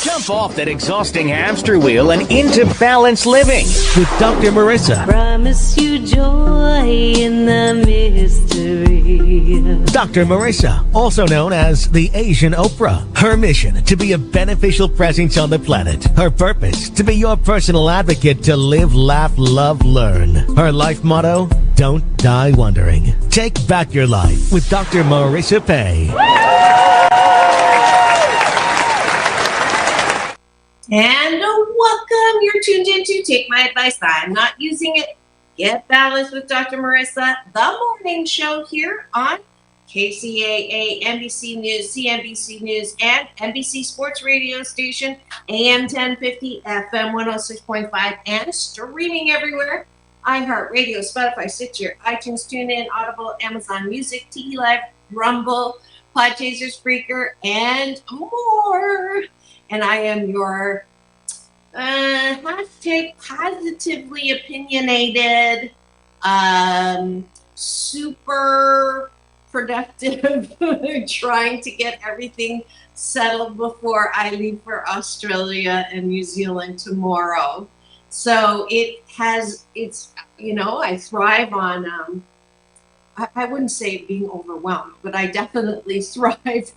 Jump off that exhausting hamster wheel and into balanced living with Dr. Marissa. Promise you joy in the mystery. Dr. Marissa, also known as the Asian Oprah. Her mission, to be a beneficial presence on the planet. Her purpose, to be your personal advocate to live, laugh, love, learn. Her life motto, don't die wondering. Take back your life with Dr. Marissa Pay. And welcome. You're tuned into Take My Advice. I'm not using it. Get Balanced with Dr. Marissa, the morning show here on KCAA, NBC News, CNBC News, and NBC Sports Radio Station, AM 1050, FM 106.5, and streaming everywhere. iHeartRadio, Spotify, Stitcher, iTunes, TuneIn, Audible, Amazon Music, TV Live, Rumble, Podchaser, Spreaker, and more. And I am your hashtag positively opinionated, super productive, trying to get everything settled before I leave for Australia and New Zealand tomorrow. So it's, I thrive on, I wouldn't say being overwhelmed, but I definitely thrive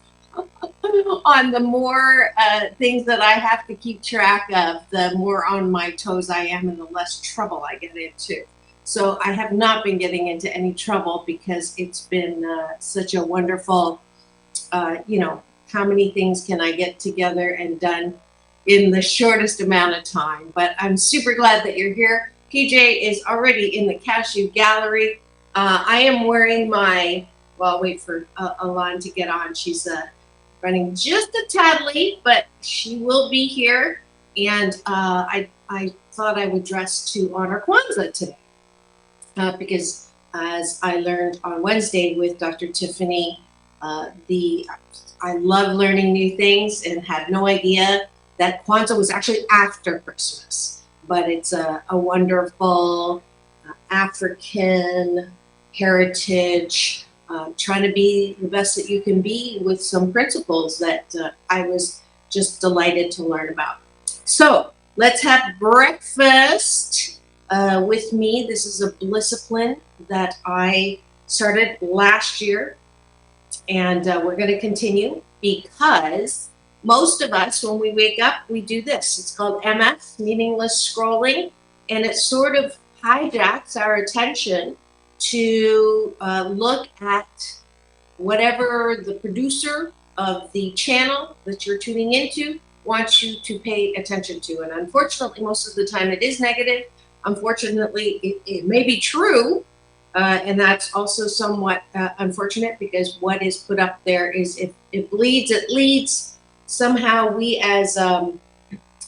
on the more things that I have to keep track of, the more on my toes I am and the less trouble I get into. So I have not been getting into any trouble because it's been such a wonderful, how many things can I get together and done in the shortest amount of time. But I'm super glad that you're here. PJ is already in the cashew gallery. I am wearing my, well, I'll wait for Alon to get on. She's running just a tad late, but she will be here. And I thought I would dress to honor Kwanzaa today. Because as I learned on Wednesday with Dr. Tiffany, I love learning new things and had no idea that Kwanzaa was actually after Christmas. But it's a wonderful African heritage, trying to be the best that you can be with some principles that I was just delighted to learn about. So let's have breakfast with me. This is a Blisscipline that I started last year, and we're going to continue because most of us, when we wake up, we do this. It's called MF, meaningless scrolling, and it sort of hijacks our attention to look at whatever the producer of the channel that you're tuning into wants you to pay attention to. And unfortunately, most of the time it is negative. Unfortunately, it may be true, and that's also somewhat unfortunate because what is put up there is, if it bleeds, it leads. Somehow we as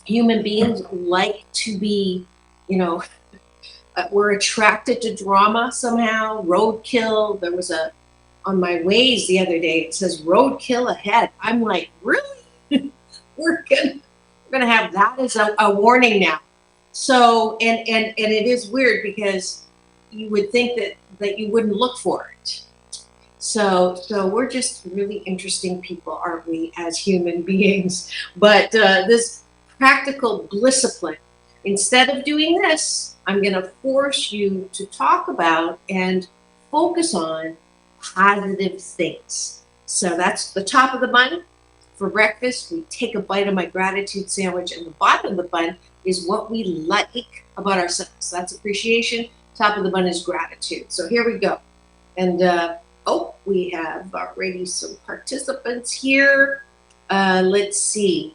human beings like to be, we're attracted to drama somehow. Roadkill. There was on my Waze the other day, it says roadkill ahead. I'm like, really? we're gonna have that as a warning now. So, and it is weird because you would think that you wouldn't look for it. So we're just really interesting people, aren't we, as human beings? But this practical Blisscipline, instead of doing this, I'm going to force you to talk about and focus on positive things. So that's the top of the bun. For breakfast, we take a bite of my gratitude sandwich, and the bottom of the bun is what we like about ourselves. That's appreciation. Top of the bun is gratitude. So here we go. And we have already some participants here. Let's see.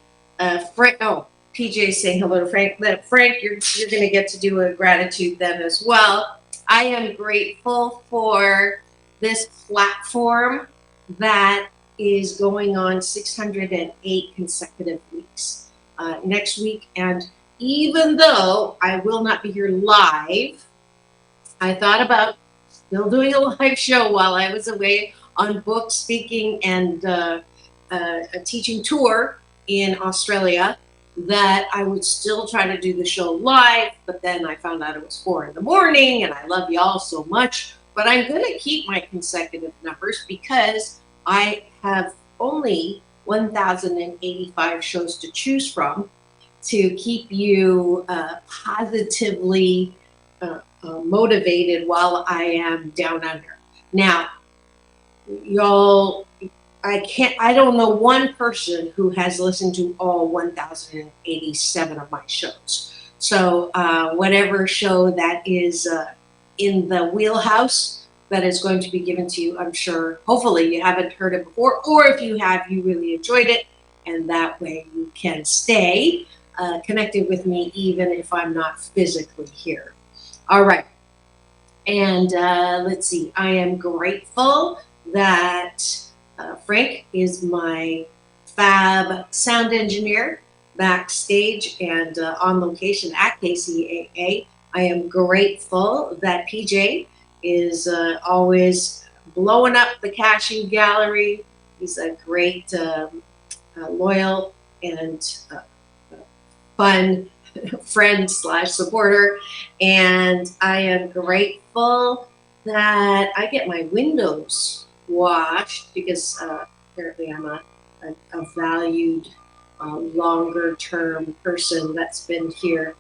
Frank. Oh, PJ saying hello to Frank. Frank, you're going to get to do a gratitude then as well. I am grateful for this platform that is going on 608 consecutive weeks next week. And even though I will not be here live, I thought about still doing a live show while I was away on book speaking and a teaching tour in Australia, that I would still try to do the show live, but then I found out it was 4 a.m, and I love y'all so much. But I'm going to keep my consecutive numbers because I have only 1,085 shows to choose from to keep you positively motivated while I am down under. Now, y'all, I don't know one person who has listened to all 1,087 of my shows. So whatever show that is in the wheelhouse that is going to be given to you, I'm sure, hopefully you haven't heard it before, or if you have, you really enjoyed it, and that way you can stay connected with me even if I'm not physically here. All right. And let's see, I am grateful that Frank is my fab sound engineer backstage and on location at KCAA. I am grateful that PJ is always blowing up the cashew gallery. He's a great, loyal, and fun friend slash supporter. And I am grateful that I get my windows washed because apparently I'm a valued longer term person that's been here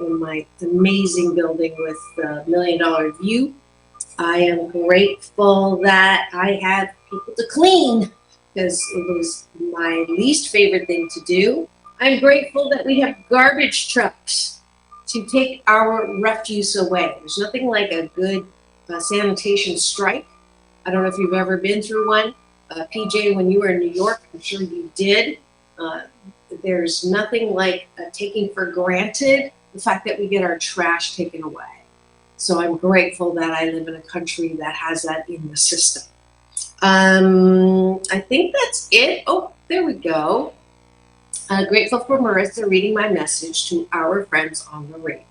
in my amazing building with the $1 million view. I am grateful that I have people to clean because it was my least favorite thing to do. I'm grateful that we have garbage trucks to take our refuse away. There's nothing like a good sanitation strike. I don't know if you've ever been through one. PJ, when you were in New York, I'm sure you did. There's nothing like taking for granted the fact that we get our trash taken away. So I'm grateful that I live in a country that has that in the system. I think that's it. Oh, there we go. Grateful for Marissa reading my message to our friends on the radio.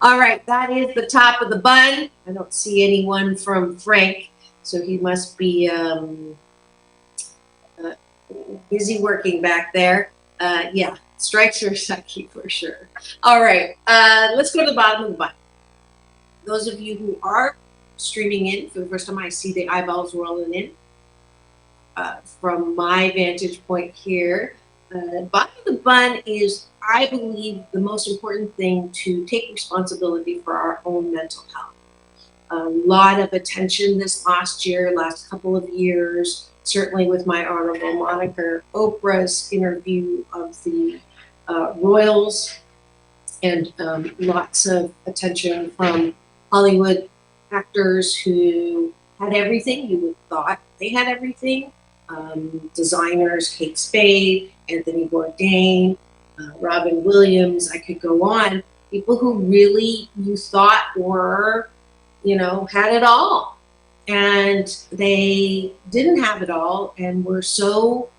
All right, that is the top of the bun. I don't see anyone from Frank, so he must be busy working back there. Yeah, strikes are sucky for sure. All right, let's go to the bottom of the bun. Those of you who are streaming in for the first time, I see the eyeballs rolling in. From my vantage point here, bottom of the bun is, I believe, the most important thing to take responsibility for our own mental health. A lot of attention this last couple of years, certainly with my honorable moniker, Oprah's interview of the royals, and lots of attention from Hollywood actors who had everything. You would thought they had everything. Designers, Kate Spade, Anthony Bourdain, Robin Williams, I could go on. People who really you thought were, had it all. And they didn't have it all and were so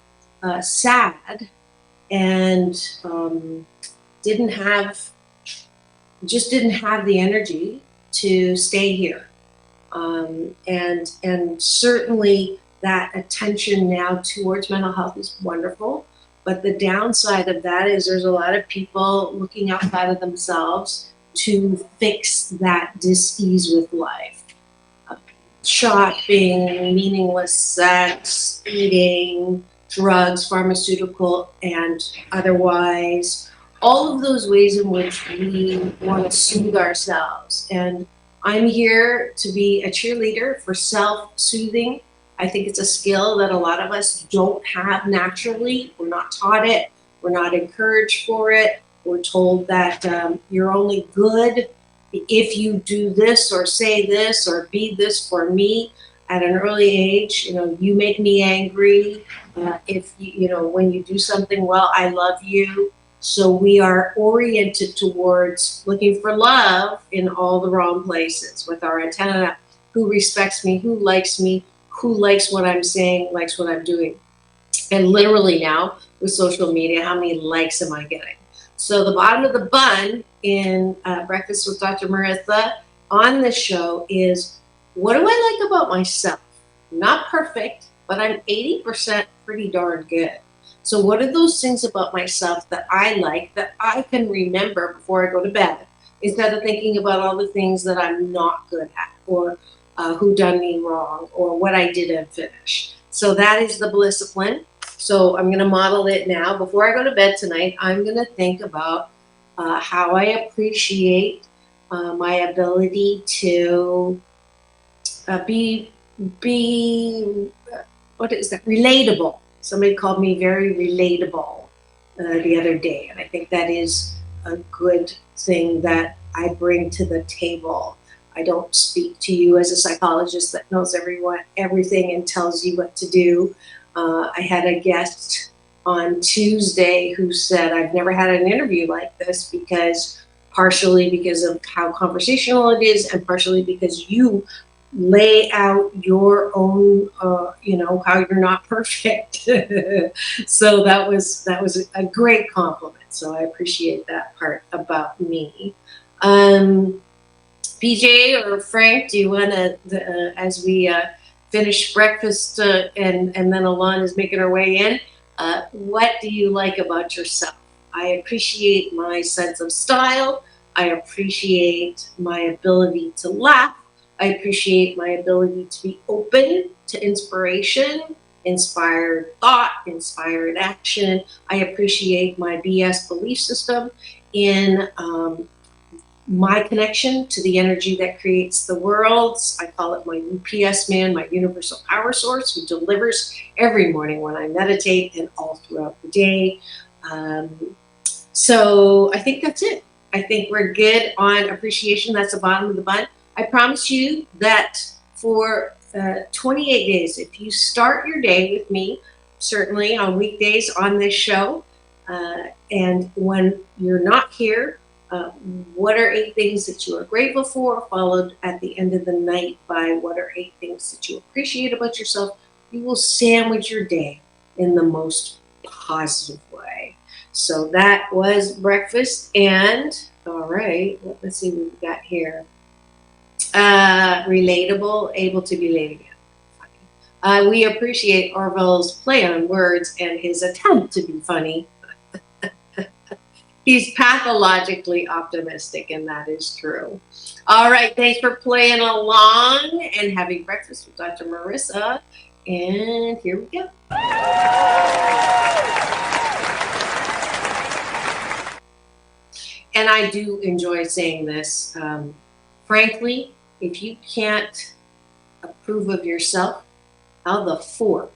sad and didn't have the energy to stay here. And certainly that attention now towards mental health is wonderful. But the downside of that is there's a lot of people looking outside of themselves to fix that dis-ease with life. Shopping, meaningless sex, eating, drugs, pharmaceutical, and otherwise. All of those ways in which we want to soothe ourselves. And I'm here to be a cheerleader for self-soothing. I think it's a skill that a lot of us don't have naturally. We're not taught it. We're not encouraged for it. We're told that you're only good if you do this or say this or be this for me at an early age. You make me angry. If when you do something well, I love you. So we are oriented towards looking for love in all the wrong places with our antenna. Who respects me? Who likes me? Who likes what I'm saying, likes what I'm doing? And literally now with social media, how many likes am I getting? So the bottom of the bun in Breakfast with Dr. Marissa on this show is, what do I like about myself? Not perfect, but I'm 80% pretty darn good. So what are those things about myself that I like that I can remember before I go to bed, instead of thinking about all the things that I'm not good at, or who done me wrong, or what I didn't finish. So that is the Blissipline. So I'm going to model it now. Before I go to bed tonight, I'm going to think about how I appreciate my ability to be what is that? Relatable. Somebody called me very relatable the other day, and I think that is a good thing that I bring to the table. I don't speak to you as a psychologist that knows everything and tells you what to do. I had a guest on Tuesday who said, I've never had an interview like this partially because of how conversational it is, and partially because you lay out your own, how you're not perfect. So that was a great compliment. So I appreciate that part about me. PJ or Frank, do you want to, as we finish breakfast and then Alon is making her way in, what do you like about yourself? I appreciate my sense of style. I appreciate my ability to laugh. I appreciate my ability to be open to inspiration, inspired thought, inspired action. I appreciate my BS belief system in my connection to the energy that creates the worlds. I call it my UPS man, my universal power source, who delivers every morning when I meditate and all throughout the day. So I think that's it. I think we're good on appreciation. That's the bottom of the bun. I promise you that for 28 days, if you start your day with me, certainly on weekdays on this show, and when you're not here, what are 8 things that you are grateful for, followed at the end of the night by what are 8 things that you appreciate about yourself, you will sandwich your day in the most positive way. So that was breakfast, and all right, let's see what we've got here. Relatable, able to be late again. We appreciate Orville's play on words and his attempt to be funny. He's pathologically optimistic, and that is true. All right, thanks for playing along and having breakfast with Dr. Marissa. And here we go. And I do enjoy saying this. Frankly, if you can't approve of yourself, how the fork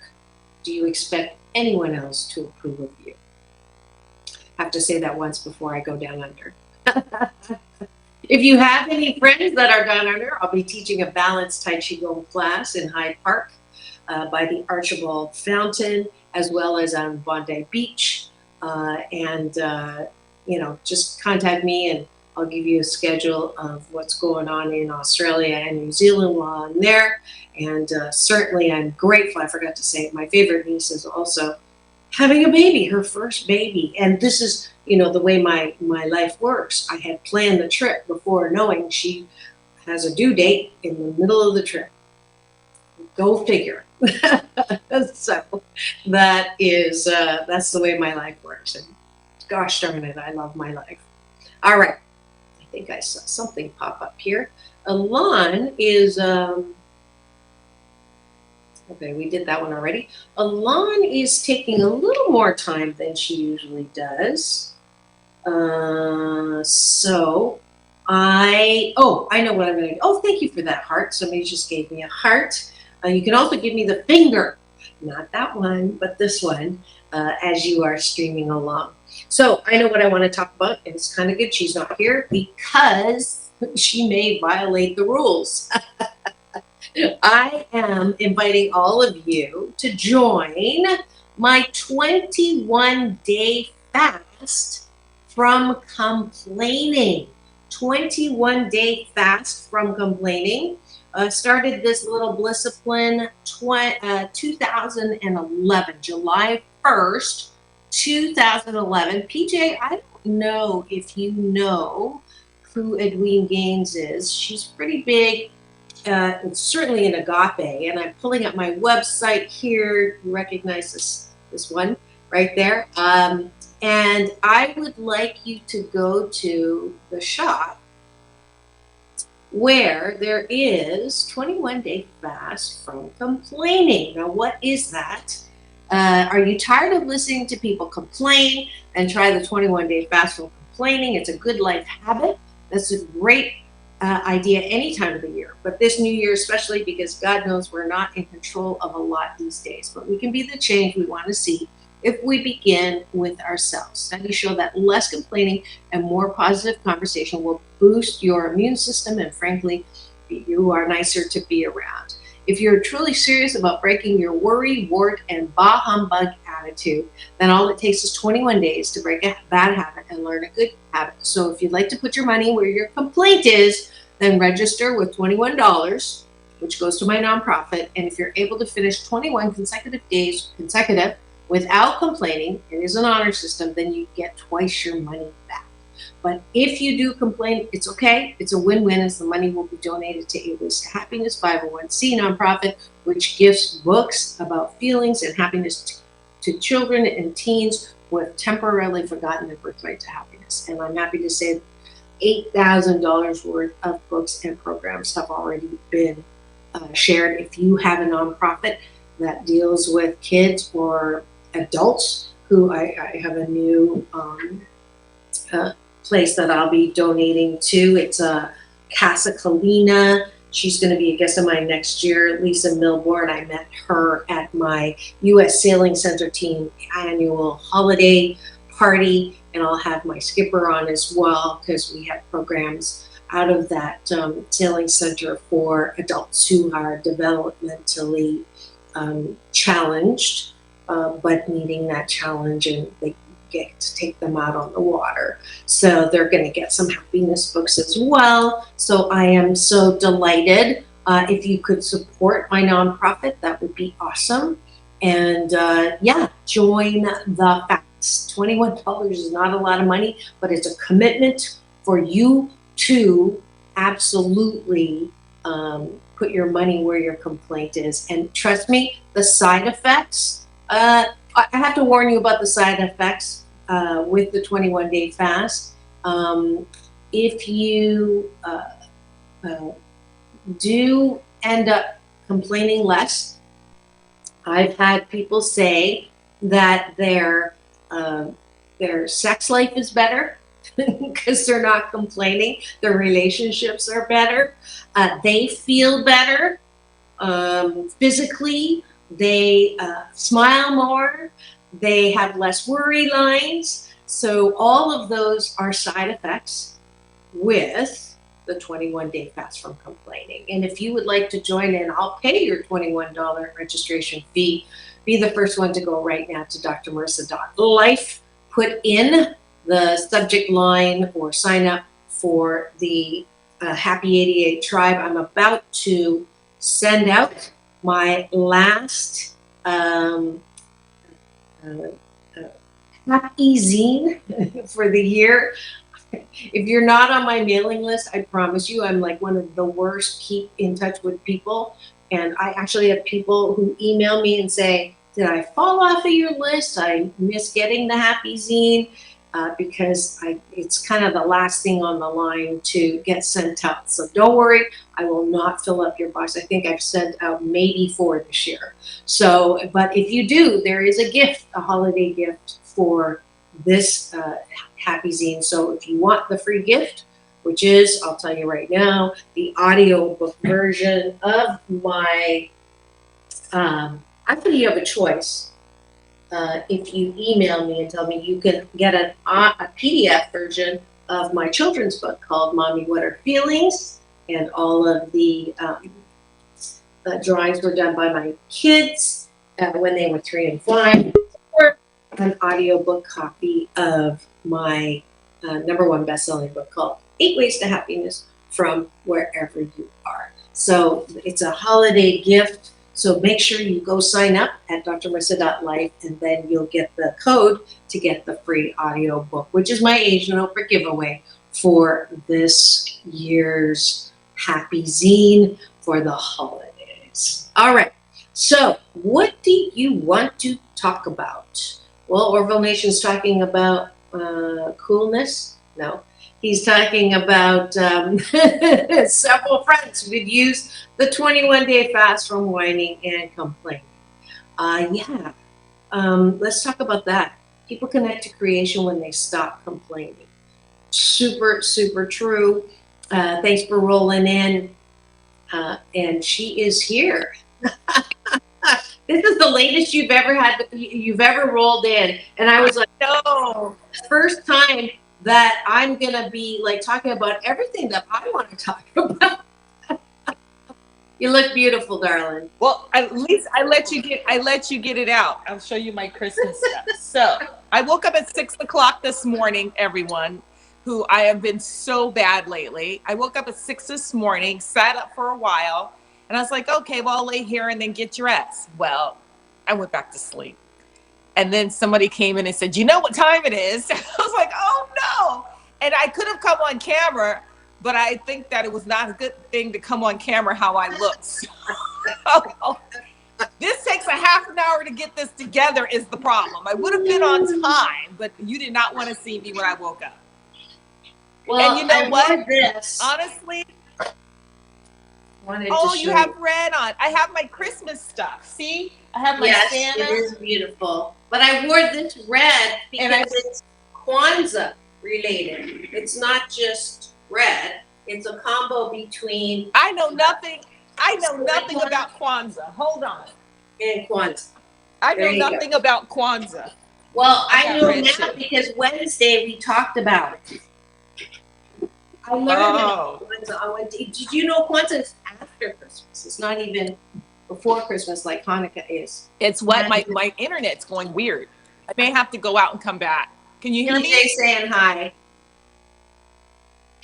do you expect anyone else to approve of you? I have to say that once before I go down under. If you have any friends that are down under, I'll be teaching a balanced Tai Chi Gong class in Hyde Park by the Archibald Fountain, as well as on Bondi Beach. Just contact me and I'll give you a schedule of what's going on in Australia and New Zealand while I'm there. And certainly I'm grateful. I forgot to say, my favorite niece is also having a baby, her first baby. And this is, the way my life works. I had planned the trip before knowing she has a due date in the middle of the trip. Go figure. So that's the way my life works. And gosh darn it, I love my life. All right. I think I saw something pop up here. Alon is, okay, we did that one already. Alon is taking a little more time than she usually does. So I know what I'm going to do. Oh, thank you for that heart. Somebody just gave me a heart. You can also give me the finger. Not that one, but this one, as you are streaming along. So I know what I want to talk about, and it's kind of good she's not here because she may violate the rules. I am inviting all of you to join my 21-day fast from complaining. 21-day fast from complaining. Started this little Blissipline 2011, July 1st, 2011. PJ, I don't know if you know who Edwene Gaines is. She's pretty big. It's certainly an agape, and I'm pulling up my website here. You recognize this one right there. And I would like you to go to the shop where there is 21-day fast from complaining. Now, what is that? Are you tired of listening to people complain? And try the 21-day fast from complaining. It's a good life habit. That's a great idea any time of the year, but this new year especially, because God knows we're not in control of a lot these days, but we can be the change we want to see if we begin with ourselves. Studies show that less complaining and more positive conversation will boost your immune system, and frankly, you are nicer to be around. If you're truly serious about breaking your worry, wart, and bah humbug attitude, then all it takes is 21 days to break a bad habit and learn a good habit. So if you'd like to put your money where your complaint is, then register with $21, which goes to my nonprofit. And if you're able to finish 21 consecutive days without complaining, it is an honor system, then you get twice your money back. But if you do complain, it's okay. It's a win-win, as the money will be donated to A Ways to Happiness 501c nonprofit, which gives books about feelings and happiness to children and teens who have temporarily forgotten their birthright to happiness. And I'm happy to say $8,000 worth of books and programs have already been shared. If you have a nonprofit that deals with kids or adults, who I have a new place that I'll be donating to. It's Casa Kalina. She's going to be a guest of mine next year. Lisa Milbourne. I met her at my U.S. Sailing Center team annual holiday party, and I'll have my skipper on as well, because we have programs out of that sailing center for adults who are developmentally challenged, but needing that challenge, and they get to take them out on the water. So they're going to get some happiness books as well. So I am so delighted. If you could support my nonprofit, that would be awesome. And join the fast. $21 is not a lot of money, but it's a commitment for you to absolutely put your money where your complaint is. And trust me, the side effects, I have to warn you about the side effects with the 21-day fast. If you do end up complaining less, I've had people say that their sex life is better because they're not complaining. Their relationships are better. They feel better physically. They smile more. They have less worry lines. So all of those are side effects with the 21-day fast from complaining. And if you would like to join in, I'll pay your $21 registration fee. Be the first one to go right now to drmarissa.life. Put in the subject line or sign up for the Happy 88 Tribe. I'm about to send out my last happy zine for the year. If you're not on my mailing list, I promise you, I'm like one of the worst keep in touch with people. And I actually have people who email me and say, did I fall off of your list? I miss getting the happy zine. Because it's kind of the last thing on the line to get sent out. So don't worry, I will not fill up your box. I think I've sent out maybe 4 this year. So, but if you do, there is a gift, a holiday gift for this happy zine. So if you want the free gift, which is, I'll tell you right now, the audiobook version of my, actually you have a choice. If you email me and tell me, you can get a PDF version of my children's book called Mommy, What Are Feelings? And all of the drawings were done by my kids when they were 3 and 5. Or an audiobook copy of my #1 best-selling book called 8 Ways to Happiness from Wherever You Are. So it's a holiday gift. So make sure you go sign up at drmarissa.life, and then you'll get the code to get the free audio book, which is my Asian Oprah giveaway for this year's Happy Zine for the holidays. All right. So what do you want to talk about? Well, Orville Nation's talking about coolness. No. He's talking about several friends who would use the 21-day fast from whining and complaining. Yeah, let's talk about that. People connect to creation when they stop complaining. Super, super true. Thanks for rolling in. And she is here. This is the latest you've ever rolled in, and I was like, no, first time that I'm gonna be like talking about everything that I want to talk about. You look beautiful, darling. Well, at least I let you get it out. I'll show you my Christmas stuff. So I woke up at 6 o'clock this morning, everyone, who I have been so bad lately. I woke up at 6 this morning, sat up for a while, and I was like, okay, well, I'll lay here and then get dressed. Well, I went back to sleep. And then somebody came in and said, you know what time it is? I was like, oh no. And I could have come on camera, but I think that it was not a good thing to come on camera how I looked. So, this takes a half an hour to get this together is the problem. I would have been on time, but you did not want to see me when I woke up. Well, and you know what? This. Honestly, you have red on. I have my Christmas stuff. See? I have my Santa. It is beautiful. But I wore this red because it's Kwanzaa related. It's not just red. It's a combo between. I know nothing about Kwanzaa. Hold on. And Kwanzaa. I know nothing about Kwanzaa. Well, I know now because Wednesday we talked about it. I learned about Kwanzaa. Did you know Kwanzaa is after Christmas? It's not even before Christmas like Hanukkah is. It's what my internet's going weird. I may have to go out and come back. Can you hear me? PJ saying hi.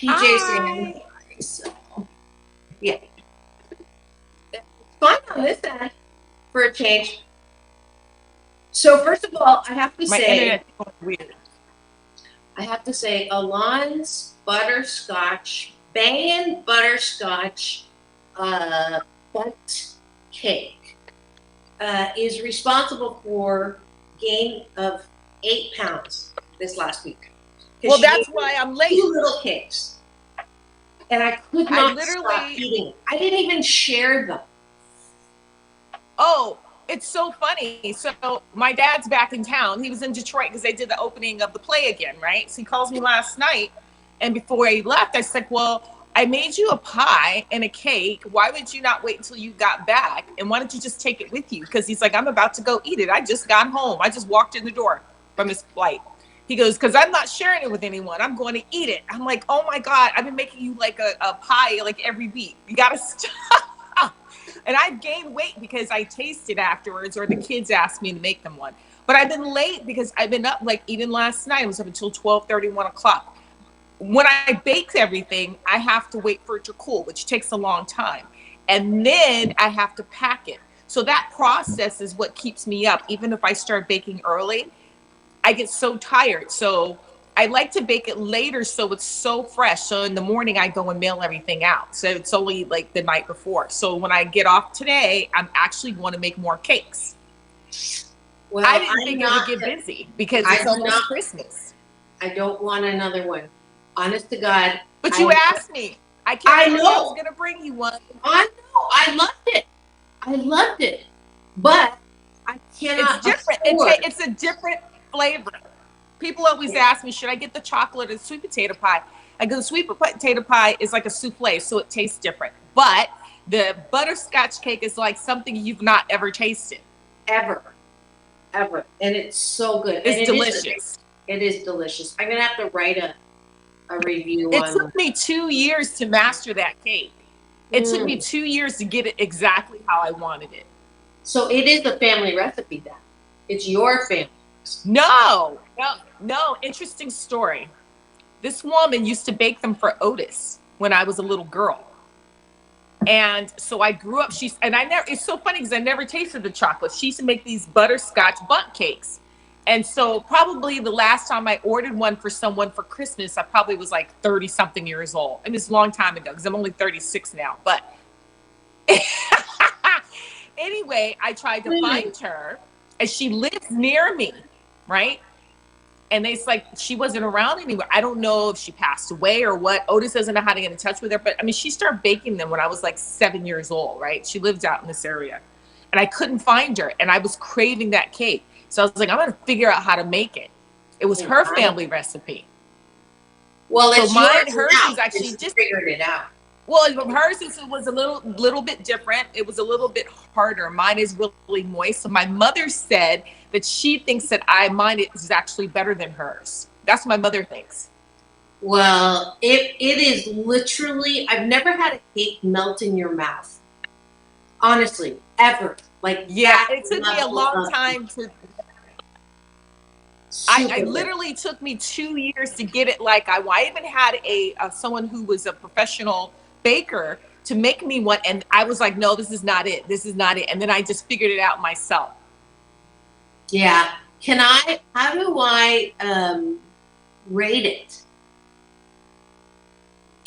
PJ saying hi. So, yeah. It's fun on this end for a change. So first of all, I have to say, Alon's butterscotch, bangin' butterscotch bundt cake is responsible for gain of 8 pounds this last week. Well, that's why I'm late. 2 little cakes. And I could not stop eating them. I didn't even share them. Oh, it's so funny. So my dad's back in town. He was in Detroit because they did the opening of the play again, right? So he calls me last night. And before he left, I said, well, I made you a pie and a cake. Why would you not wait until you got back? And why don't you just take it with you? Because he's like, I'm about to go eat it. I just got home. I just walked in the door from his flight. He goes, because I'm not sharing it with anyone. I'm going to eat it. I'm like, oh my God, I've been making you like a pie like every week. You got to stop. And I've gained weight because I tasted afterwards, or the kids asked me to make them one. But I've been late because I've been up, like even last night, I was up until 12:30, 1 o'clock. When I bake everything, I have to wait for it to cool, which takes a long time. And then I have to pack it. So that process is what keeps me up. Even if I start baking early, I get so tired. So I like to bake it later so it's so fresh. So in the morning, I go and mail everything out. So it's only like the night before. So when I get off today, I'm actually going to make more cakes. Well, I didn't think it would get busy because it's almost Christmas. I don't want another one. Honest to God. But you asked me. I was going to bring you one. I know. I loved it. But I cannot. It's different. It's a different flavor. People always ask me, should I get the chocolate or the sweet potato pie? I go, the sweet potato pie is like a souffle, so it tastes different. But the butterscotch cake is like something you've not ever tasted. Ever. And it's so good. It's delicious. It is delicious. I'm going to have to write a review on it. It took me 2 years to master that cake. It took me 2 years to get it exactly how I wanted it. So it is a family recipe then. It's your family. No. Interesting story. This woman used to bake them for Otis when I was a little girl. And so I grew up, it's so funny because I never tasted the chocolate. She used to make these butterscotch bundt cakes. And so probably the last time I ordered one for someone for Christmas, I probably was like 30 something years old. I mean, it's a long time ago because I'm only 36 now. But anyway, I tried to find her and she lives near me, right? And it's like she wasn't around anymore. I don't know if she passed away or what. Otis doesn't know how to get in touch with her. But I mean, she started baking them when I was like 7 years old, right? She lived out in this area. And I couldn't find her. And I was craving that cake. So I was like, I'm going to figure out how to make it. It was her family recipe. Well, it's so yours hers now, was actually just figured it out. Well, hers was a little bit different. It was a little bit harder. Mine is really moist. So my mother said that she thinks that mine is actually better than hers. That's what my mother thinks. Well, it is literally, I've never had a cake melt in your mouth. Honestly, ever. Like, yeah, it took me a long time to. I literally took me 2 years to get it like I even had someone who was a how baker to make me one, and I was like, no, this is not it. This is not it. And then I just figured it out myself. Yeah. How do I rate it?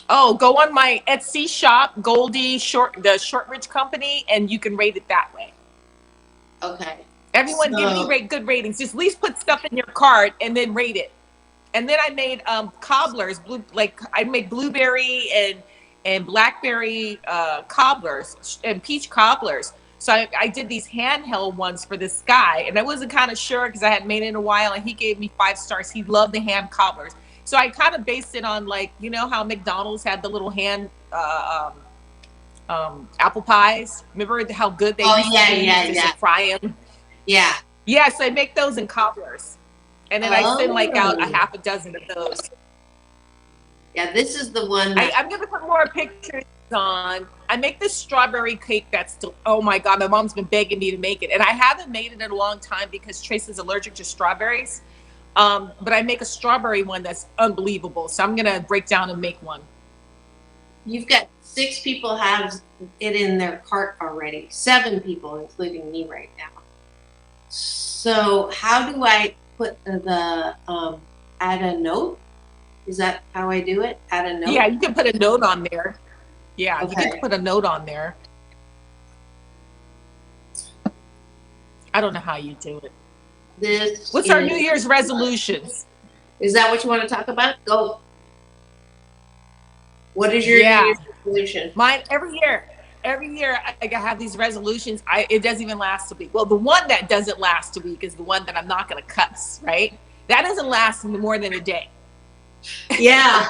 Oh, go on my Etsy shop, Goldie the Shortridge Company, and you can rate it that way. Okay. Everyone give me good ratings. Just at least put stuff in your cart and then rate it. And then I made cobblers, I made blueberry and blackberry cobblers and peach cobblers. So I did these handheld ones for this guy, and I wasn't kind of sure because I hadn't made it in a while, and he gave me 5 stars. He loved the hand cobblers. So I kind of based it on, like, you know how McDonald's had the little hand apple pies? Remember how good they used to fry them? Yeah. Yeah, so I make those in cobblers. And then I send out a half a dozen of those. Yeah, this is the one that I'm going to put more pictures on. I make this strawberry cake that's still, oh my God, my mom's been begging me to make it. And I haven't made it in a long time because Trace is allergic to strawberries. But I make a strawberry one that's unbelievable. So I'm going to break down and make one. You've got 6 people have it in their cart already. 7 people, including me right now. So how do I put the add a note? Is that how I do it? Add a note? Yeah, you can put a note on there. Yeah, Okay. you can put a note on there. I don't know how you do it. What's our New Year's resolutions? Is that what you want to talk about? Go. What is your New Year's resolution? Mine every year I have these resolutions. It doesn't even last a week. Well, the one that doesn't last a week is the one that I'm not going to cuss, right? That doesn't last more than a day. Yeah.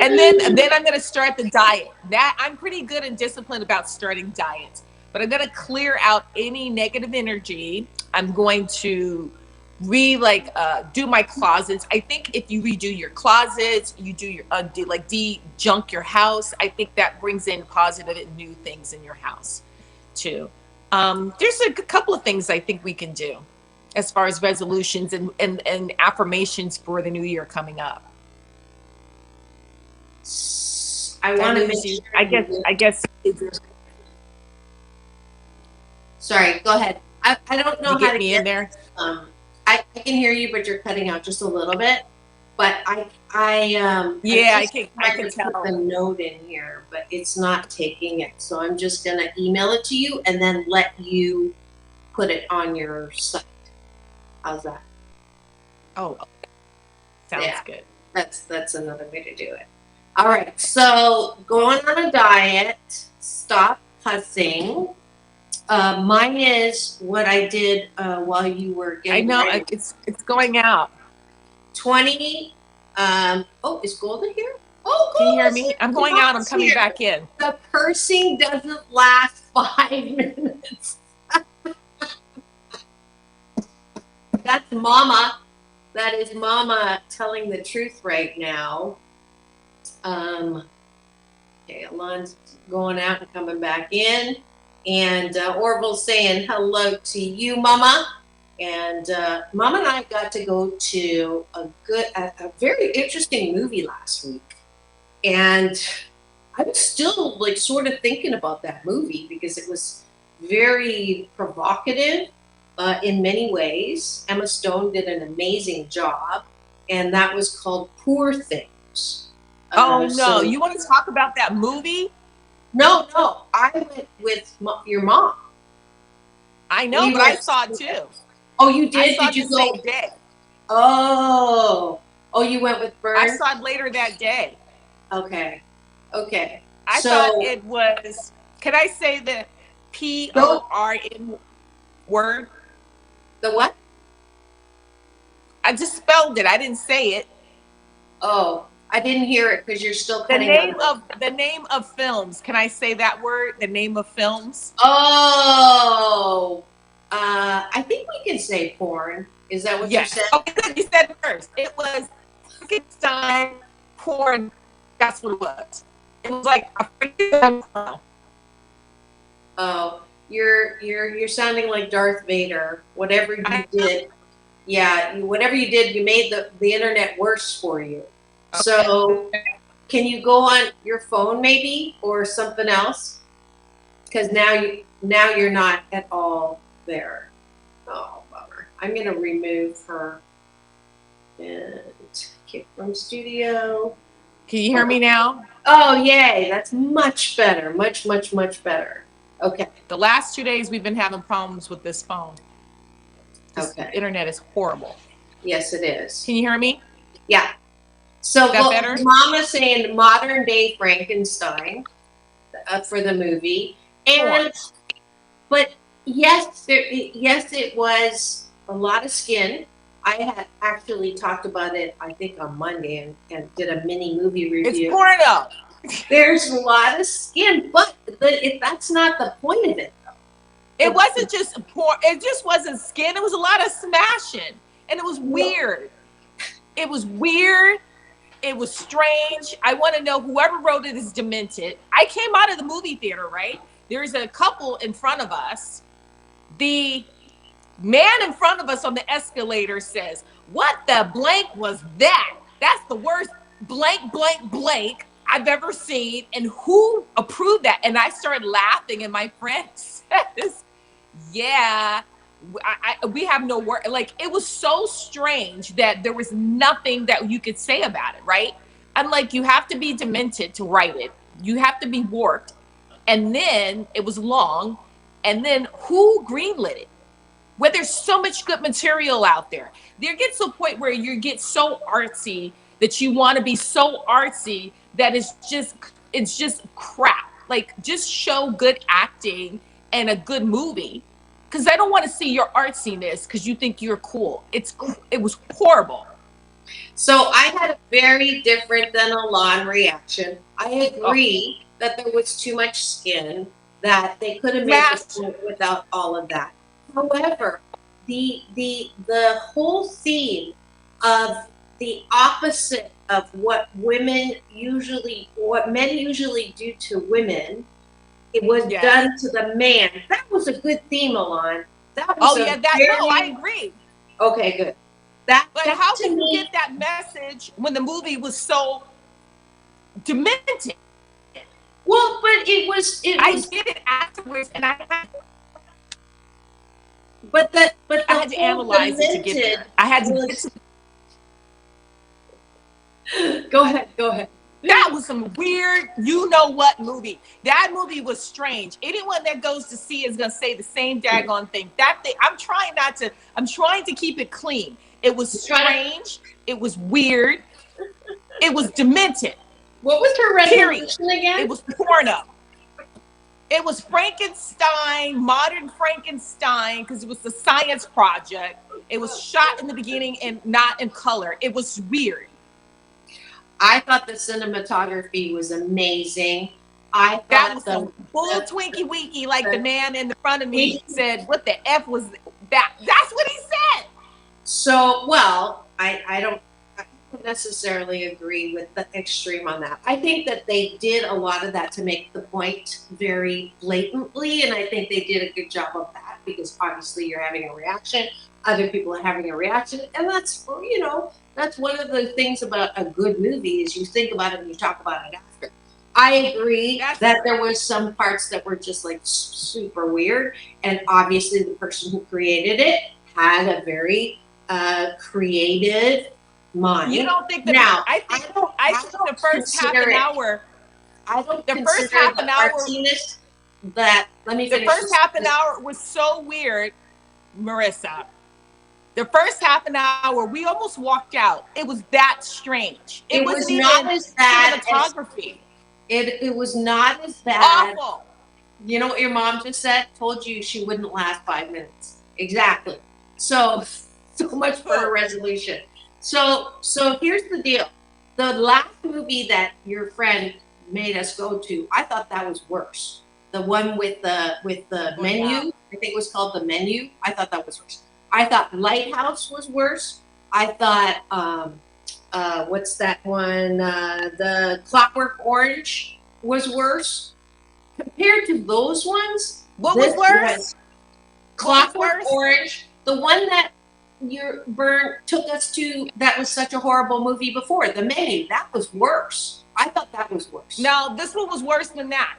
And then I'm going to start the diet. That I'm pretty good and disciplined about starting diets, but I'm going to clear out any negative energy. I'm going to do my closets. I think if you redo your closets, you do your de-junk your house, I think that brings in positive and new things in your house too. There's a couple of things I think we can do as far as resolutions and affirmations for the new year coming up. I want to make sure. I guess. Sorry, go ahead. I don't know how to get in there. I can hear you, but you're cutting out just a little bit. But I can tell. Put the note in here, but it's not taking it. So I'm just gonna email it to you and then let you put it on your site. How's that? Oh, sounds good. That's another way to do it. All right. So going on a diet. Stop cussing. Mine is what I did while you were getting ready. I know, it's going out. 20. Is Golden here? Oh, can you hear me? I'm going out. I'm coming back in. The cursing doesn't last 5 minutes. That's Mama. That is Mama telling the truth right now. Okay, Alon's going out and coming back in. And Orville's saying hello to you, Mama. And Mama and I got to go to a very interesting movie last week. And I was still sort of thinking about that movie because it was very provocative in many ways. Emma Stone did an amazing job. And that was called Poor Things. No. You want to talk about that movie? No. I went with your mom. I know, but I saw it too. Oh, you did? Did you go? Oh, you went with I Burn? saw it later that day. Okay. Okay. I thought So it was, can I say the go PORN word? the what? I just spelled it. I didn't say it. Oh, I didn't hear it because you're still The cutting name out. of films. Can I say that word? The name of films? Oh, I think we can say porn. Is that what you said? Yes. Okay, good. You said it first. It was Frankenstein porn. That's what it was. It was like a Frankenstein porn. Oh, you're sounding like Darth Vader. Whatever you I did, yeah, whatever you did, you made the internet worse for you. okay. So, can you go on your phone maybe or something else? Because now you're not at all there. Oh, bummer. I'm gonna remove her and kick from studio. Can you hear me now? Oh, yay! That's much better. Much, much, much better. Okay. The last 2 days we've been having problems with this phone. This Okay. internet is horrible. Yes, it is. Can you hear me? Yeah. So, Is that better? Mama's saying modern day Frankenstein for the movie, and but yes, yes, it was a lot of skin. I had actually talked about it, I think, on Monday and did a mini movie It's review. porno. There's a lot of skin, but that's not the point of it. It wasn't just porn. It just wasn't skin. It was a lot of smashing, and it was weird. It was weird. It was strange. I want to know whoever wrote it is demented. I came out of the movie theater, right? There's a couple in front of us. The man in front of us on the escalator says, "What the blank was that? That's the worst blank, blank, blank I've ever seen. And who approved that?" And I started laughing, and my friend says, "Yeah, we have no word." Like, it was so strange that there was nothing that you could say about it, right? I'm like, you have to be demented to write it. You have to be warped. And then it was long. And then who greenlit it? Where there's so much good material out there. There gets to a point where you get so artsy that you want to be so artsy that it's just crap. Like, just show good acting and a good movie, because I don't want to see your artsiness because you think you're cool. It was horrible. So I had a very different than a lawn reaction. I agree that there was too much skin, that they could have made this without all of that. However, the whole theme of the opposite of what men usually do to women, it was done to the man. That was a good theme, Alon. That was I agree. Okay, good. But how can you get that message when the movie was so demented? Well, but I did it afterwards, and I had to analyze it to get there. I had to get to. Go ahead. That was some weird, you know what movie. That movie was strange. Anyone that goes to see is gonna say the same daggone thing. That thing, I'm trying to keep it clean. It was strange. It was weird. It was demented. What was her resolution again? It was porno. It was Frankenstein, modern Frankenstein, because it was a science project. It was shot in the beginning and not in color. It was weird. I thought the cinematography was amazing. That was some bull twinkie winky, like the man in the front of me said, "What the F was that?" That's what he said. So, well, I don't necessarily agree with the extreme on that. I think that they did a lot of that to make the point very blatantly, and I think they did a good job of that, because obviously you're having a reaction, other people are having a reaction, and that's one of the things about a good movie is you think about it and you talk about it after. I agree that there was some parts that were just like super weird, and obviously the person who created it had a very creative mind. You don't think that? Now, I think the first half an hour. I don't. The first half an hour. That let me finish. The first half an hour was so weird, Marissa. The first half an hour, we almost walked out. It was that strange. It It was wasn't not even as bad as cinematography. it was not as bad. Awful. You know what your mom just said? Told you she wouldn't last 5 minutes. Exactly. So so much for a resolution. So here's the deal. The last movie that your friend made us go to, I thought that was worse. The one with the Oh, menu, yeah. I think it was called The Menu. I thought that was worse. I thought Lighthouse was worse. I thought what's that one? The Clockwork Orange was worse. Compared to those ones, What was this worse? Clockwork worse? Orange, the one that your Burn took us to, that was such a horrible movie before, The Menu, that was worse. I thought that was worse. No, this one was worse than that.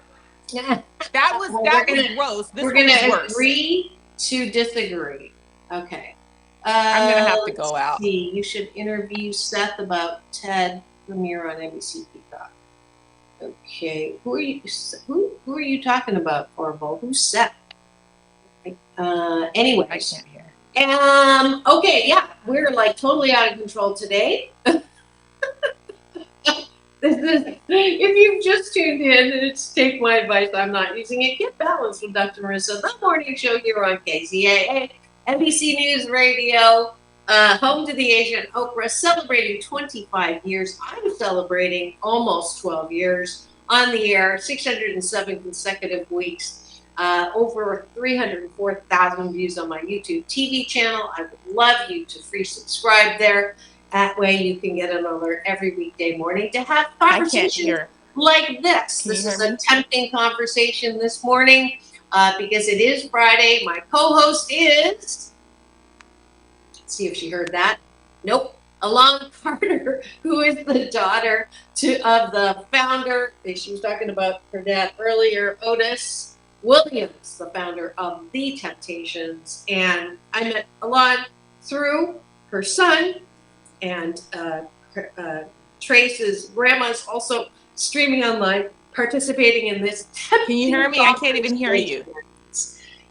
Yeah. That was Well, that we're was gonna- gross. This We're one was gonna worse. agree to disagree. Okay. I'm gonna have to go let's out. See, you should interview Seth about Ted premiere on NBC Peacock. Okay, who are you talking about, Orville? Who's Seth? I Anyways. can't hear. Okay, yeah, we're like totally out of control today. This is, if you've just tuned in, it's take my advice, I'm not using it. Get balanced with Dr. Marissa, the morning show here on KCAA, NBC News Radio, home to the Asian Oprah, celebrating 25 years. I'm celebrating almost 12 years on the air, 607 consecutive weeks, over 304,000 views on my YouTube TV channel. I would love you to free subscribe there. That way you can get an alert every weekday morning to have I can't conversations hear. like this. Can This you is hear a tempting conversation this morning because it is Friday. My co-host is, let's see if she heard that. Nope. Alon Carter, who is the daughter of the founder. She was talking about her dad earlier, Otis Williams, the founder of The Temptations. And I met Alon through her son, and Trace's grandma's also streaming online, participating in this. Can you hear me? I can't even hear you.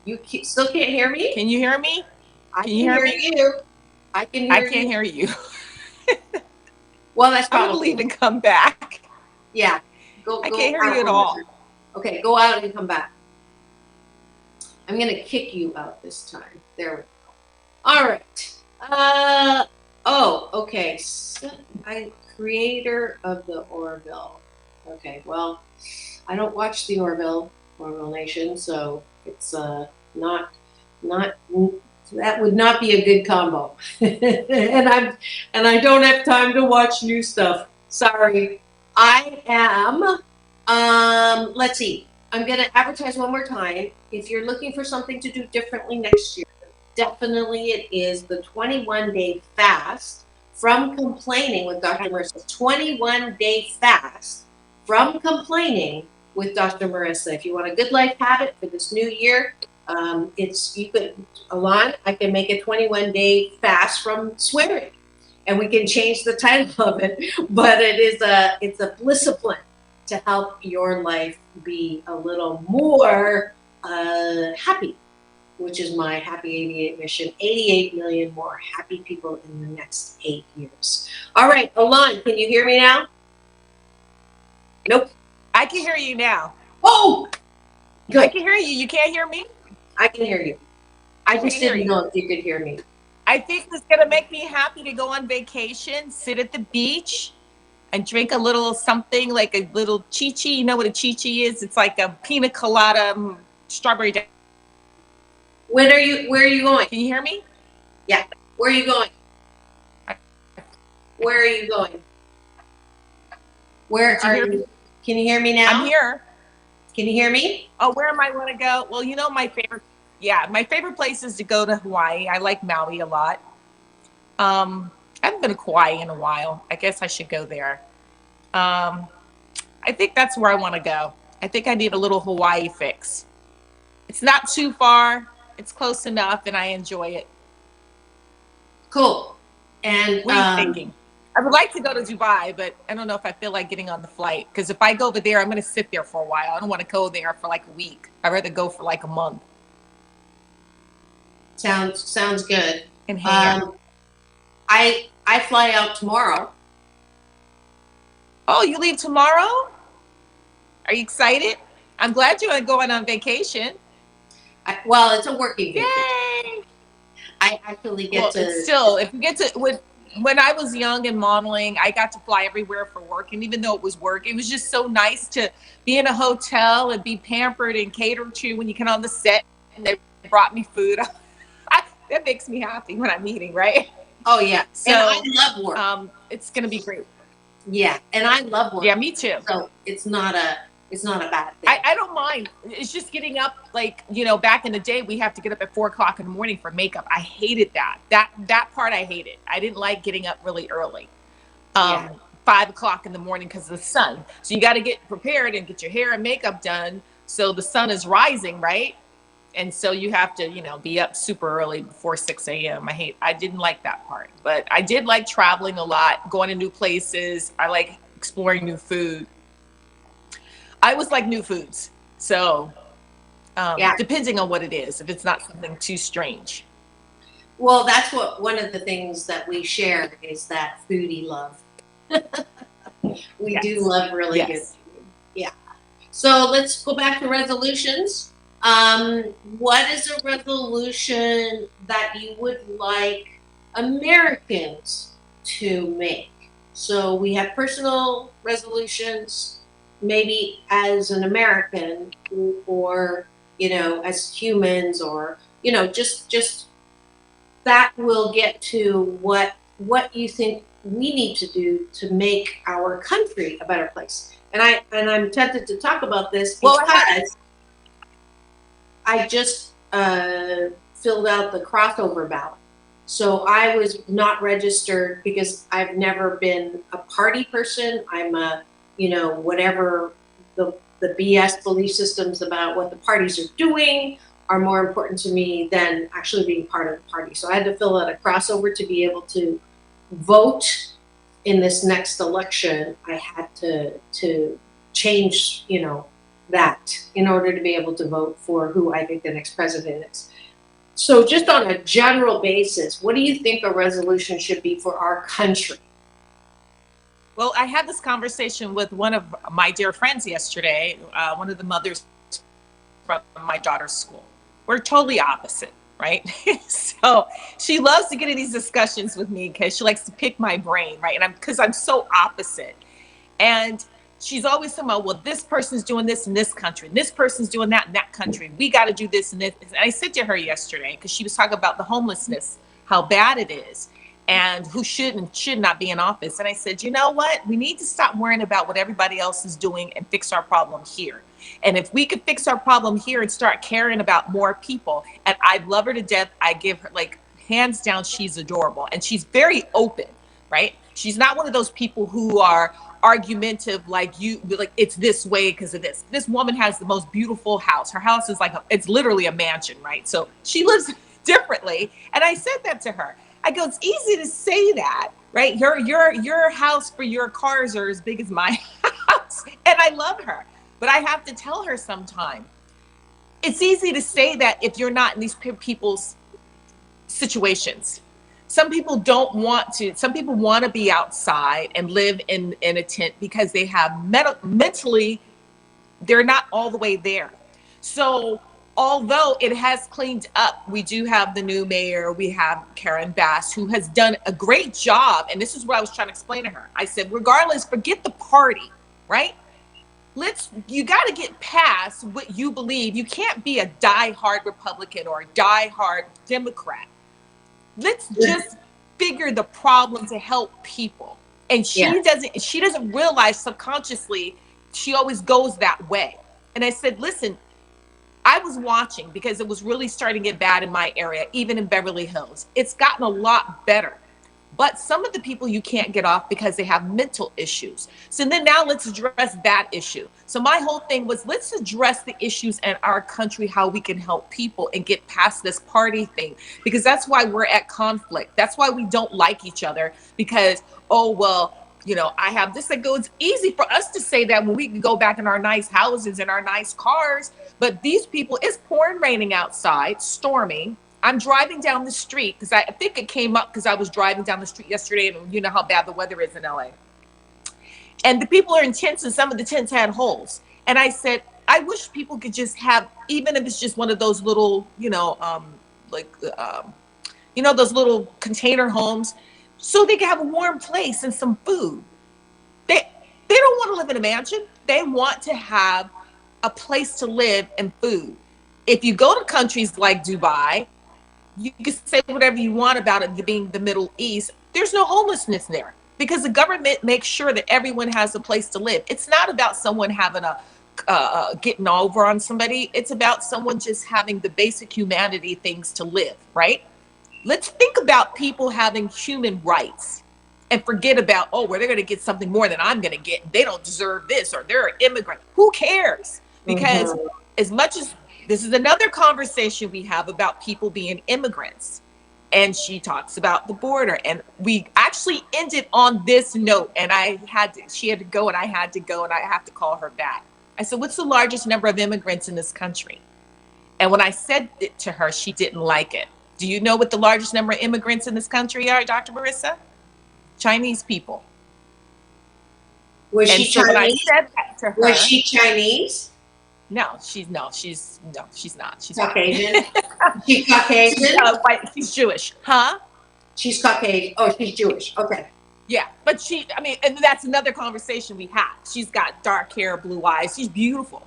You still can't hear me? Can you hear me? I Can you hear me? you. I can hear I you. can't hear you. Well, that's I'm gonna probably leave and come back. yeah. Go. I go can't hear out you at one all. more time. Okay, go out and come back. I'm gonna kick you out this time. There we go. All right. Oh, okay. Creator of the Orville. Okay, well, I don't watch the Orville Nation, so it's not that would not be a good combo. and I don't have time to watch new stuff. Sorry. I am let's see. I'm gonna advertise one more time. If you're looking for something to do differently next year, definitely it is the 21-day fast from complaining with Dr. Marissa. 21-day fast from complaining with Dr. Marissa. If you want a good life habit for this new year, Alon, I can make a 21-day fast from swearing, and we can change the title of it. But it's a discipline to help your life be a little more happy, which is my Happy 88 mission. 88 million more happy people in the next 8 years. All right, Alon, can you hear me now? Nope. I can hear you now. Oh, I good. can hear you. You can't hear me? I can hear you. I can just hear didn't you. know if you could hear me. I think it's gonna make me happy to go on vacation, sit at the beach, and drink a little something like a little chi-chi. You know what a chi-chi is? It's like a pina colada, strawberry. Where are you going? Can you hear me? Yeah. Where are you going? Where are you going? Where Did you are hear you? me? Can you hear me now? I'm here. Can you hear me? Oh, where am I going to go? Well, you know, my favorite place is to go to Hawaii. I like Maui a lot. I haven't been to Kauai in a while. I guess I should go there. I think that's where I want to go. I think I need a little Hawaii fix. It's not too far. It's close enough, and I enjoy it. Cool. And What are you thinking? I would like to go to Dubai, but I don't know if I feel like getting on the flight. Because if I go over there, I'm going to sit there for a while. I don't want to go there for like a week. I'd rather go for like a month. sounds good. can hang out. I fly out tomorrow. Oh, you leave tomorrow? Are you excited? I'm glad you're going on vacation. Well, it's a working vacation. Yay! I actually get Well, to. it's still, if you get to, when I was young and modeling, I got to fly everywhere for work. And even though it was work, it was just so nice to be in a hotel and be pampered and catered to when you come on the set and they brought me food. That makes me happy when I'm eating, right? Oh yeah, So, and I love work. It's going to be great. Yeah, and I love work. Yeah, me too. So it's not a bad thing. I don't mind. It's just getting up, like, back in the day, we have to get up at 4 o'clock in the morning for makeup. I hated that. That part I hated. I didn't like getting up really early. 5 o'clock in the morning because of the sun. So you got to get prepared and get your hair and makeup done. So the sun is rising, right? And so you have to, be up super early before 6 a.m. I didn't like that part, but I did like traveling a lot, going to new places. I like exploring new food. I always like new foods. So depending on what it is, if it's not something too strange. Well, that's one of the things that we share is that foodie love. We do love really good food. Yeah. So let's go back to resolutions. What is a resolution that you would like Americans to make? So we have personal resolutions, maybe as an American, or as humans, or just that will get to what you think we need to do to make our country a better place. And I'm tempted to talk about this because I just filled out the crossover ballot. So I was not registered because I've never been a party person. I'm a, whatever the BS belief systems about what the parties are doing are more important to me than actually being part of the party. So I had to fill out a crossover to be able to vote in this next election. I had to change, that in order to be able to vote for who I think the next president is. So just on a general basis, what do you think a resolution should be for our country? Well, I had this conversation with one of my dear friends yesterday, one of the mothers from my daughter's school. We're totally opposite, right? So she loves to get in these discussions with me because she likes to pick my brain, right? And because I'm so opposite. And she's always talking about, well, this person's doing this in this country, and this person's doing that in that country. We got to do this and this. And I said to her yesterday, because she was talking about the homelessness, how bad it is, and who should and should not be in office. And I said, you know what? We need to stop worrying about what everybody else is doing and fix our problem here. And if we could fix our problem here and start caring about more people, and I love her to death. I give her, like, hands down, she's adorable. And she's very open, right? She's not one of those people who are argumentative, like it's this way because of this. This woman has the most beautiful house. Her house is it's literally a mansion, right? So she lives differently. And I said that to her. I go, it's easy to say that, right? Your house for your cars are as big as my house. And I love her. But I have to tell her sometime, it's easy to say that if you're not in these people's situations. Some people don't want to. Some people want to be outside and live in a tent because they have mentally, they're not all the way there. So although it has cleaned up, we do have the new mayor. We have Karen Bass, who has done a great job. And this is what I was trying to explain to her. I said, regardless, forget the party, right? You got to get past what you believe. You can't be a diehard Republican or a diehard Democrat. Let's just figure the problem to help people. And she doesn't realize subconsciously, she always goes that way. And I said, listen, I was watching because it was really starting to get bad in my area, even in Beverly Hills. It's gotten a lot better. But some of the people you can't get off because they have mental issues. So then now let's address that issue. So my whole thing was, let's address the issues in our country, how we can help people and get past this party thing, because that's why we're at conflict. That's why we don't like each other, because, oh, well, I have this. That goes easy for us to say that when we can go back in our nice houses and our nice cars. But these people, it's pouring, raining outside, storming. I'm driving down the street because I think it came up because I was driving down the street yesterday, and you know how bad the weather is in LA. And the people are in tents, and some of the tents had holes. And I said, I wish people could just have, even if it's just one of those little, like, those little container homes, so they can have a warm place and some food. They don't want to live in a mansion. They want to have a place to live and food. If you go to countries like Dubai, you can say whatever you want about it being the Middle East. There's no homelessness there because the government makes sure that everyone has a place to live. It's not about someone having getting over on somebody. It's about someone just having the basic humanity things to live, right? Let's think about people having human rights and forget about, oh, well, they're going to get something more than I'm going to get. They don't deserve this, or they're an immigrant. Who cares? Because as much as this is another conversation we have about people being immigrants, and she talks about the border, and we actually ended on this note, and she had to go, and I had to go, and I have to call her back. I said, what's the largest number of immigrants in this country? And when I said it to her, she didn't like it. Do you know what the largest number of immigrants in this country are, Dr. Marissa? Chinese people. Was she so when I Chinese? said that to her, Was she Chinese? No, she's not. She's Caucasian. She's Caucasian. She's Jewish, huh? She's Caucasian. Oh, she's Jewish. Okay. Yeah, but and that's another conversation we have. She's got dark hair, blue eyes. She's beautiful.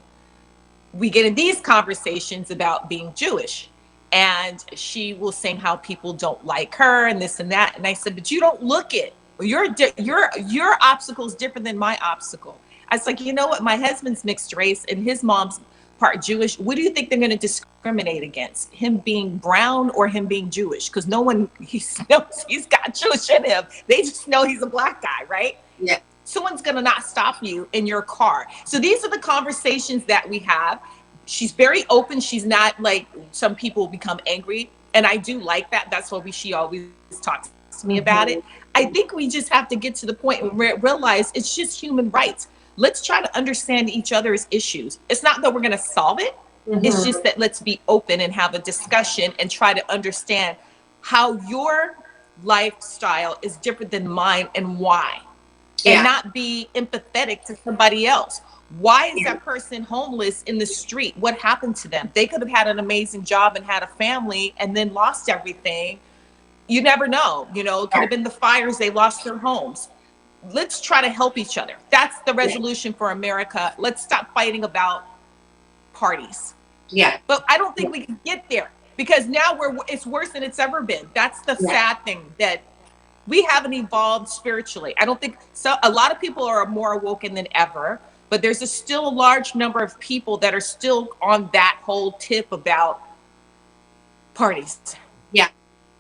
We get in these conversations about being Jewish, and she will say how people don't like her and this and that. And I said, but you don't look it. Your obstacle is different than my obstacle. I was like, you know what? My husband's mixed race and his mom's part Jewish. What do you think they're going to discriminate against? Him being brown or him being Jewish? Because no one knows he's got Jewish in him. They just know he's a black guy, right? Yeah. Someone's going to not stop you in your car. So these are the conversations that we have. She's very open. She's not like some people become angry. And I do like that. That's why she always talks to me about it. I think we just have to get to the point where we realize it's just human rights. Let's try to understand each other's issues. It's not that we're going to solve it. It's just that let's be open and have a discussion and try to understand how your lifestyle is different than mine and why. And not be empathetic to somebody else. Why is that person homeless in the street? What happened to them? They could have had an amazing job and had a family and then lost everything. You never know. It could have been the fires. They lost their homes. Let's try to help each other. That's the resolution for America. Let's stop fighting about parties. Yeah. But I don't think we can get there because now it's worse than it's ever been. That's the sad thing, that we haven't evolved spiritually. I don't think so. A lot of people are more awoken than ever, but there's still a large number of people that are still on that whole tip about parties. Yeah.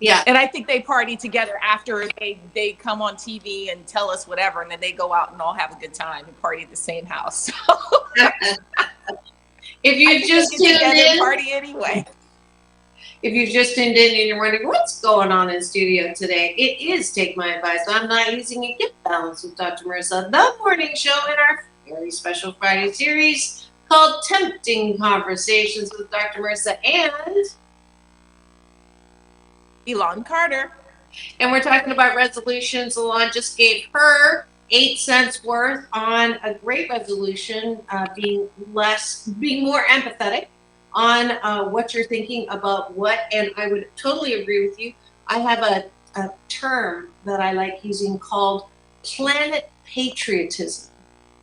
Yeah. And I think they party together after they come on TV and tell us whatever, and then they go out and all have a good time and party at the same house. If you've just tuned in, party anyway. If you've just tuned in and you're wondering what's going on in studio today, it is Take My Advice. I'm Not Using It, Get Balanced with Dr. Marissa, the morning show in our very special Friday series called Tempting Conversations with Dr. Marissa and Elon Carter. And we're talking about resolutions. Elon just gave her 8 cents worth on a great resolution, being more empathetic on what you're thinking about what. And I would totally agree with you. I have a term that I like using called planet patriotism.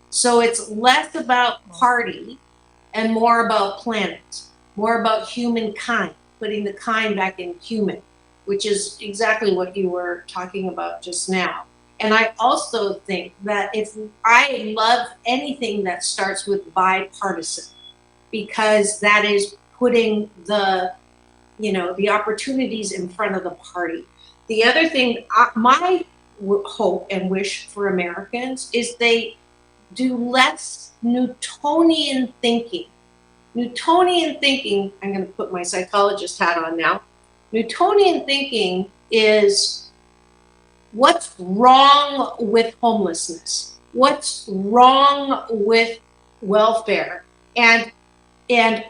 So it's less about party and more about planet, more about humankind, putting the kind back in human, which is exactly what you were talking about just now. And I also think that if I love anything that starts with bipartisan, because that is putting the opportunities in front of the party. The other thing, my hope and wish for Americans is they do less Newtonian thinking. Newtonian thinking, I'm going to put my psychologist hat on now. Newtonian thinking is what's wrong with homelessness? What's wrong with welfare? And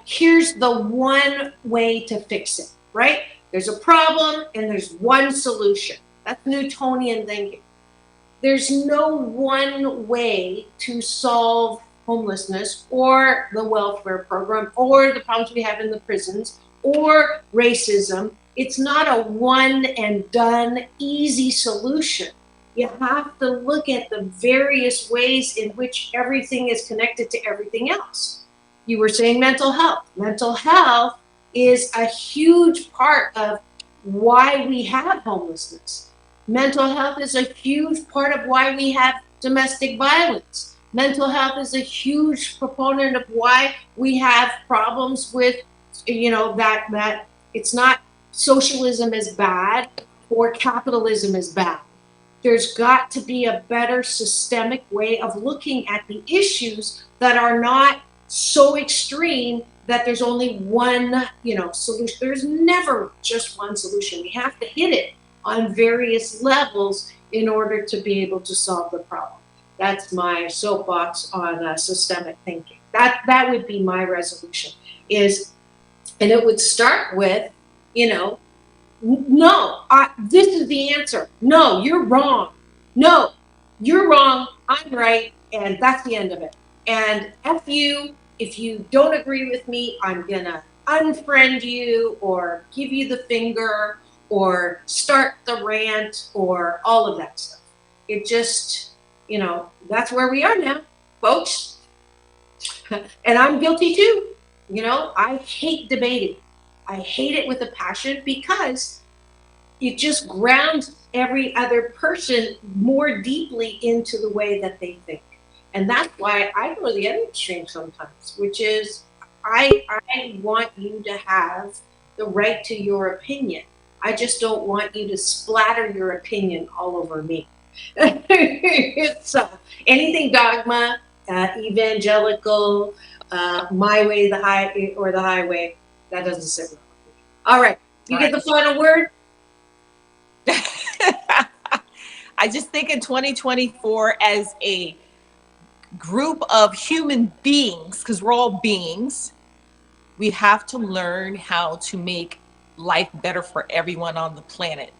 here's the one way to fix it, right? There's a problem and there's one solution. That's Newtonian thinking. There's no one way to solve homelessness or the welfare program or the problems we have in the prisons or racism. It's not a one and done easy solution. You have to look at the various ways in which everything is connected to everything else. You were saying mental health. Mental health is a huge part of why we have homelessness. Mental health is a huge part of why we have domestic violence. Mental health is a huge proponent of why we have problems with, that it's not socialism is bad or capitalism is bad. There's got to be a better systemic way of looking at the issues that are not so extreme that there's only one, solution. There's never just one solution. We have to hit it on various levels in order to be able to solve the problem. That's my soapbox on systemic thinking. That would be my resolution and it would start with, no, this is the answer. No, you're wrong. No, you're wrong. I'm right. And that's the end of it. And F you, if you don't agree with me, I'm going to unfriend you or give you the finger or start the rant or all of that stuff. It just, that's where we are now, folks. And I'm guilty too. I hate debating. I hate it with a passion because it just grounds every other person more deeply into the way that they think. And that's why I go to the other extreme sometimes, which is I want you to have the right to your opinion. I just don't want you to splatter your opinion all over me. It's anything dogma, evangelical, my way, the highway, that doesn't sit well with me. All right, you get the final word? I just think in 2024 as a group of human beings, because we're all beings, we have to learn how to make life better for everyone on the planet.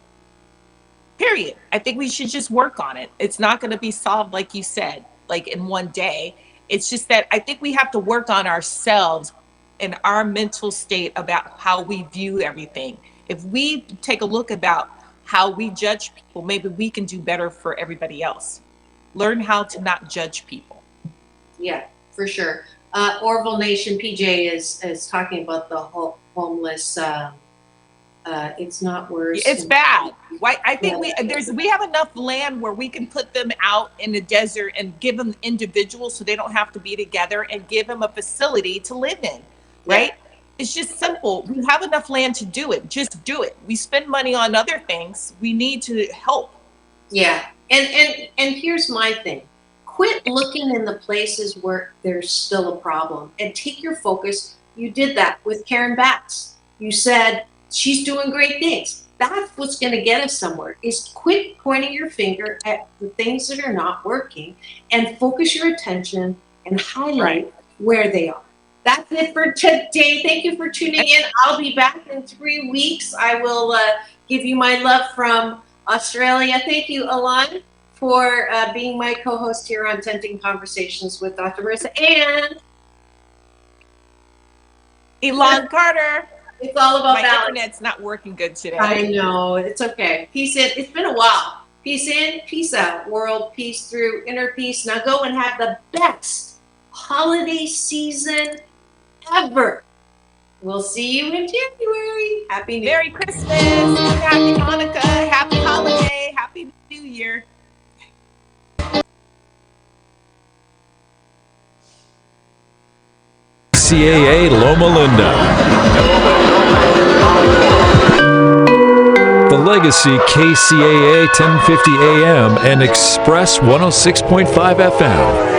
Period. I think we should just work on it. It's not going to be solved, like you said, like in one day. It's just that I think we have to work on ourselves and our mental state about how we view everything. If we take a look about how we judge people, maybe we can do better for everybody else. Learn how to not judge people. Yeah, for sure. Orville Nation PJ is talking about the homeless. It's not worse. It's bad. Why? I think we have enough land where we can put them out in the desert and give them individuals so they don't have to be together and give them a facility to live in. Right? Yeah. It's just simple. We have enough land to do it. Just do it. We spend money on other things. We need to help. Yeah. And here's my thing. Quit looking in the places where there's still a problem and take your focus. You did that with Karen Batts. You said she's doing great things. That's what's going to get us somewhere, is quit pointing your finger at the things that are not working and focus your attention and highlight where they are. That's it for today. Thank you for tuning in. I'll be back in 3 weeks. I will give you my love from Australia. Thank you, Alon, for being my co-host here on Tenting Conversations with Dr. Marissa and Elon Carter. It's all about my balance. Internet's not working good today. I know. It's okay. Peace in. It's been a while. Peace in, peace out. World peace through inner peace. Now go and have the best holiday season ever. We'll see you in January. Happy New Year. Merry Christmas. Happy Hanukkah. Happy holiday. Happy New Year. CAA Loma Linda. The Legacy KCAA 1050 AM and Express 106.5 FM.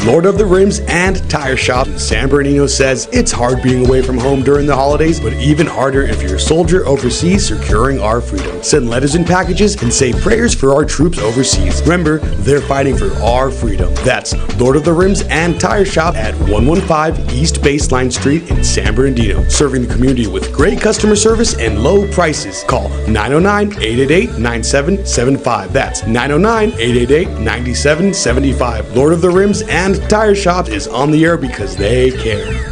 Lord of the Rims and Tire Shop in San Bernardino says it's hard being away from home during the holidays, but even harder if you're a soldier overseas securing our freedom. Send letters and packages and say prayers for our troops overseas. Remember, they're fighting for our freedom. That's Lord of the Rims and Tire Shop at 115 East Baseline Street in San Bernardino, serving the community with great customer service and low prices. Call 909-888-9775. That's 909-888-9775. Lord of the Rims and Tire Shop is on the air because they care.